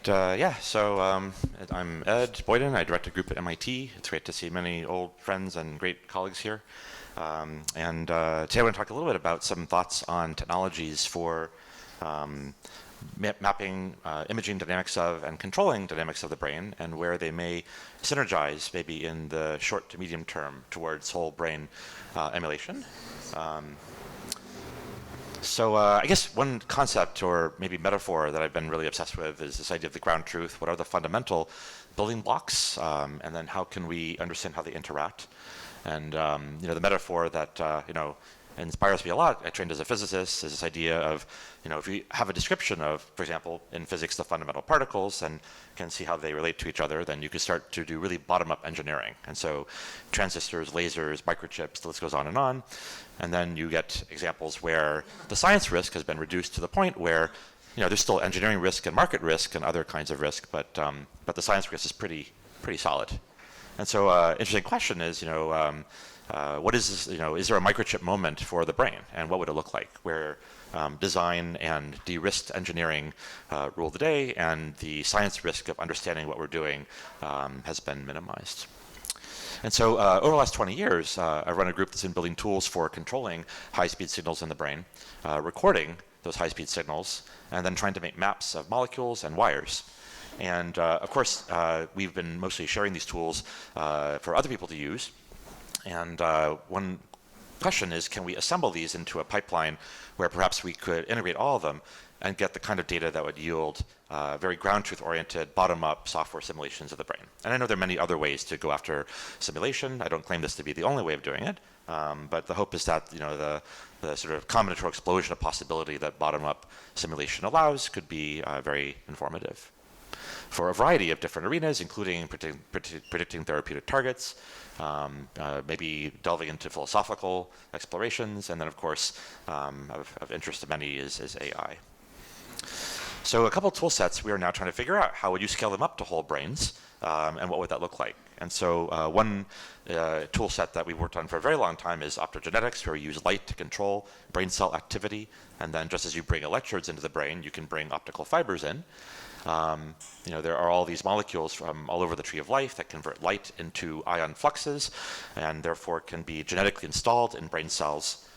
I'm Ed Boyden. I direct a group at MIT. It's great to see many old friends and great colleagues here. Today I want to talk a little bit about some thoughts on technologies for mapping imaging dynamics of and controlling dynamics of the brain, and where they may synergize maybe in the short to medium term towards whole brain emulation. I guess one concept or maybe metaphor that I've been really obsessed with is this idea of the ground truth. What are the fundamental building blocks? And then how can we understand how they interact? And the metaphor that inspires me a lot, I trained as a physicist, is this idea of, if you have a description of, for example, in physics, the fundamental particles, and can see how they relate to each other, then you can start to do really bottom-up engineering. And so transistors, lasers, microchips, the list goes on. And then you get examples where the science risk has been reduced to the point where, there's still engineering risk and market risk and other kinds of risk, but the science risk is pretty solid. And so interesting question is, what is this, is there a microchip moment for the brain, and what would it look like, where design and de-risked engineering rule the day, and the science risk of understanding what we're doing has been minimized. And so over the last 20 years, I've run a group that's been building tools for controlling high-speed signals in the brain, recording those high-speed signals, and then trying to make maps of molecules and wires. And of course, we've been mostly sharing these tools for other people to use. And one question is, can we assemble these into a pipeline where perhaps we could integrate all of them and get the kind of data that would yield very ground truth oriented, bottom-up software simulations of the brain? And I know there are many other ways to go after simulation. I don't claim this to be the only way of doing it, but the hope is that the sort of combinatorial explosion of possibility that bottom-up simulation allows could be very informative for a variety of different arenas, including predicting therapeutic targets, maybe delving into philosophical explorations, and then of course of interest to many is AI. So a couple tool sets we are now trying to figure out: how would you scale them up to whole brains, and what would that look like? And so one tool set that we've worked on for a very long time is optogenetics, where we use light to control brain cell activity, and then just as you bring electrodes into the brain, you can bring optical fibers in. There are all these molecules from all over the tree of life that convert light into ion fluxes, and therefore can be genetically installed in brain cells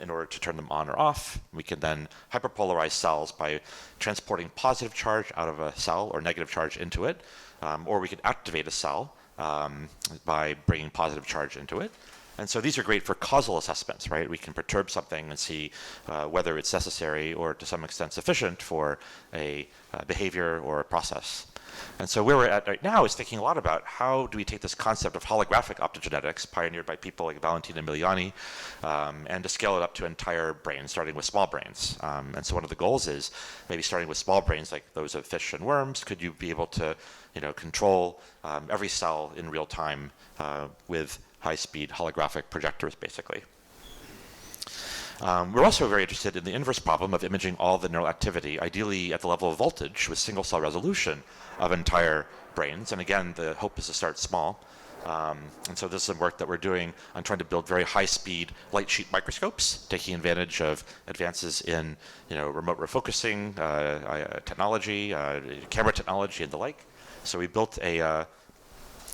in order to turn them on or off. We can then hyperpolarize cells by transporting positive charge out of a cell or negative charge into it, or we could activate a cell by bringing positive charge into it. And so these are great for causal assessments, right? We can perturb something and see whether it's necessary or to some extent sufficient for a behavior or a process. And so where we're at right now is thinking a lot about how do we take this concept of holographic optogenetics, pioneered by people like Valentina Miliani, and to scale it up to entire brains, starting with small brains. And so one of the goals is maybe starting with small brains like those of fish and worms. Could you be able to control every cell in real time with high-speed holographic projectors, basically? We're also very interested in the inverse problem of imaging all the neural activity, ideally at the level of voltage with single-cell resolution of entire brains. And again, the hope is to start small. And so this is some work that we're doing on trying to build very high-speed light sheet microscopes, taking advantage of advances in remote refocusing technology, camera technology, and the like. So we built a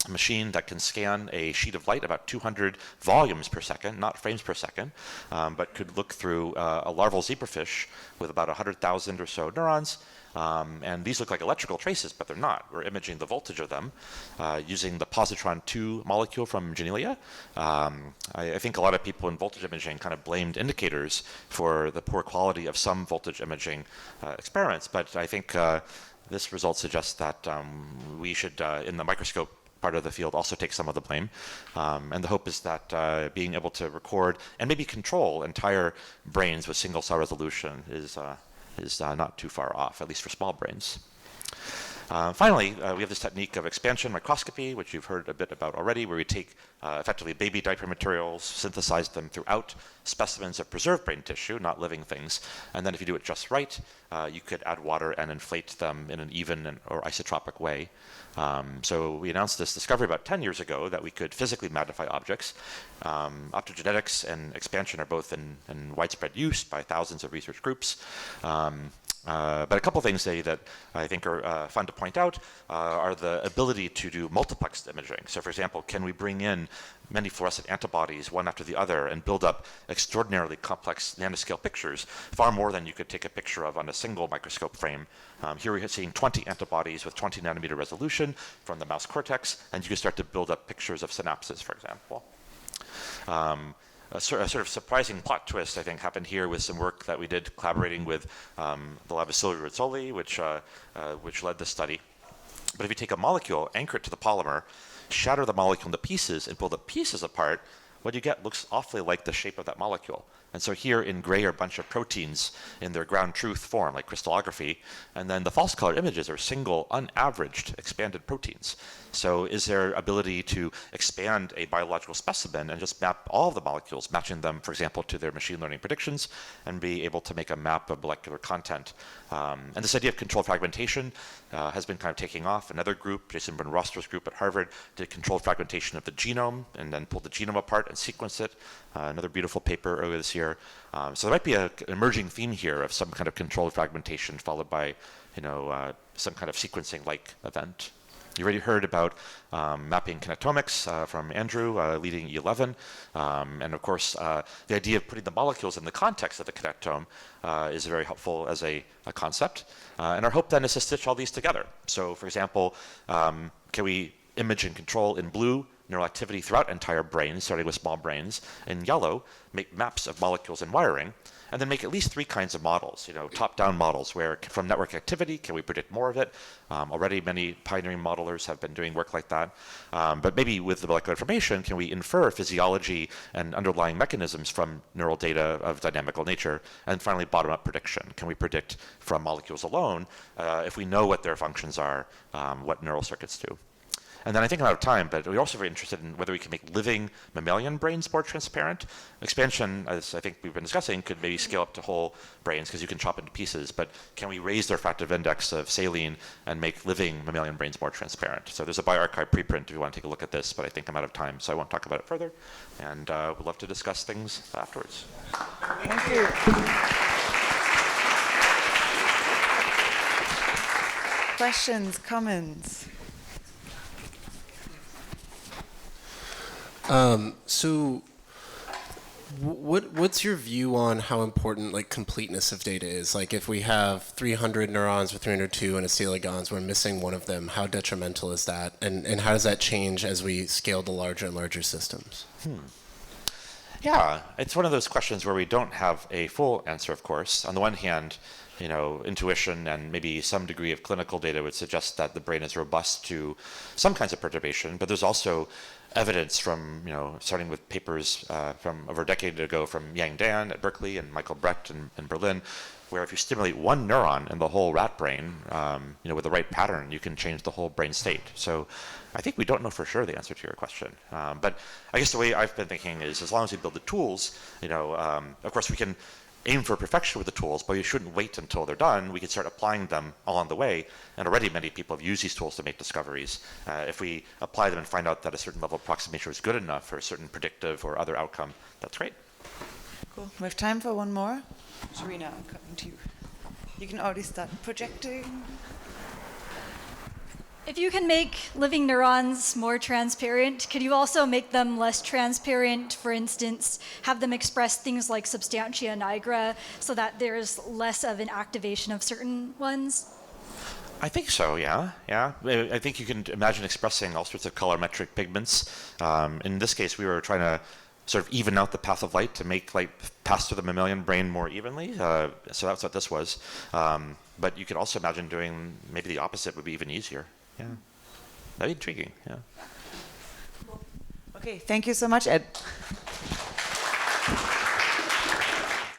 machine that can scan a sheet of light about 200 volumes per second, not frames per second, but could look through a larval zebrafish with about 100,000 or so neurons. And these look like electrical traces, but they're not. We're imaging the voltage of them using the positron 2 molecule from Genelia. I think a lot of people in voltage imaging kind of blamed indicators for the poor quality of some voltage imaging experiments, but I think this result suggests that we should, in the microscope part of the field, also take some of the blame. And the hope is that being able to record and maybe control entire brains with single cell resolution is not too far off, at least for small brains. Finally, we have this technique of expansion microscopy, which you've heard a bit about already, where we take effectively baby diaper materials, synthesize them throughout specimens of preserved brain tissue, not living things, and then if you do it just right, you could add water and inflate them in an even or isotropic way. So we announced this discovery about 10 years ago that we could physically magnify objects. Optogenetics and expansion are both in widespread use by thousands of research groups. But a couple things that I think are fun to point out are the ability to do multiplexed imaging. So for example, can we bring in many fluorescent antibodies one after the other and build up extraordinarily complex nanoscale pictures, far more than you could take a picture of on a single microscope frame. Here we're seeing 20 antibodies with 20 nanometer resolution from the mouse cortex, and you can start to build up pictures of synapses, for example. A sort of surprising plot twist, I think, happened here with some work that we did collaborating with the lab of Silvio Rizzoli, which led this study. But if you take a molecule, anchor it to the polymer, shatter the molecule into pieces, and pull the pieces apart, what you get looks awfully like the shape of that molecule. And so here in gray are a bunch of proteins in their ground truth form, like crystallography, and then the false color images are single, unaveraged, expanded proteins. So is there ability to expand a biological specimen and just map all of the molecules, matching them, for example, to their machine learning predictions, and be able to make a map of molecular content? And this idea of controlled fragmentation has been kind of taking off. Another group, Jason Brun-Roster's group at Harvard, did controlled fragmentation of the genome and then pulled the genome apart and sequenced it. Another beautiful paper earlier this year. So there might be an emerging theme here of some kind of controlled fragmentation followed by, some kind of sequencing-like event. You already heard about mapping kinetomics from Andrew, leading E11. And of course, the idea of putting the molecules in the context of the kinetome is very helpful as a concept. And our hope then is to stitch all these together. So for example, can we image and control in blue neural activity throughout entire brains, starting with small brains, in yellow, make maps of molecules and wiring, and then make at least 3 kinds of models, top-down models, where from network activity, can we predict more of it? Already many pioneering modelers have been doing work like that. But maybe with the molecular information, can we infer physiology and underlying mechanisms from neural data of dynamical nature? And finally, bottom-up prediction. Can we predict from molecules alone, if we know what their functions are, what neural circuits do? And then I think I'm out of time, but we're also very interested in whether we can make living mammalian brains more transparent. Expansion, as I think we've been discussing, could maybe scale up to whole brains because you can chop into pieces, but can we raise the refractive index of saline and make living mammalian brains more transparent? So there's a bioRxiv preprint if you want to take a look at this, but I think I'm out of time, so I won't talk about it further. And we'd love to discuss things afterwards. Thank you. Questions, comments? So what's your view on how important completeness of data is? Like if we have 300 neurons or 302 in a celigons, we're missing one of them. How detrimental is that? And how does that change as we scale to larger and larger systems? Yeah, it's one of those questions where we don't have a full answer, of course. On the one hand, intuition and maybe some degree of clinical data would suggest that the brain is robust to some kinds of perturbation, but there's also evidence from, starting with papers from over a decade ago from Yang Dan at Berkeley and Michael Brecht in Berlin, where if you stimulate one neuron in the whole rat brain, with the right pattern, you can change the whole brain state. So I think we don't know for sure the answer to your question. But I guess the way I've been thinking is as long as we build the tools, of course we can aim for perfection with the tools, but you shouldn't wait until they're done. We can start applying them along the way, and already many people have used these tools to make discoveries. If we apply them and find out that a certain level of approximation is good enough for a certain predictive or other outcome, that's great. Cool. We have time for one more. Serena, I'm coming to you. You can already start projecting. If you can make living neurons more transparent, could you also make them less transparent? For instance, have them express things like substantia nigra so that there's less of an activation of certain ones? I think so, yeah. I think you can imagine expressing all sorts of colorimetric pigments. In this case, we were trying to sort of even out the path of light to make light pass through the mammalian brain more evenly. So that's what this was. But you could also imagine doing maybe the opposite would be even easier. Yeah, that'd be intriguing, yeah. Okay, thank you so much, Ed.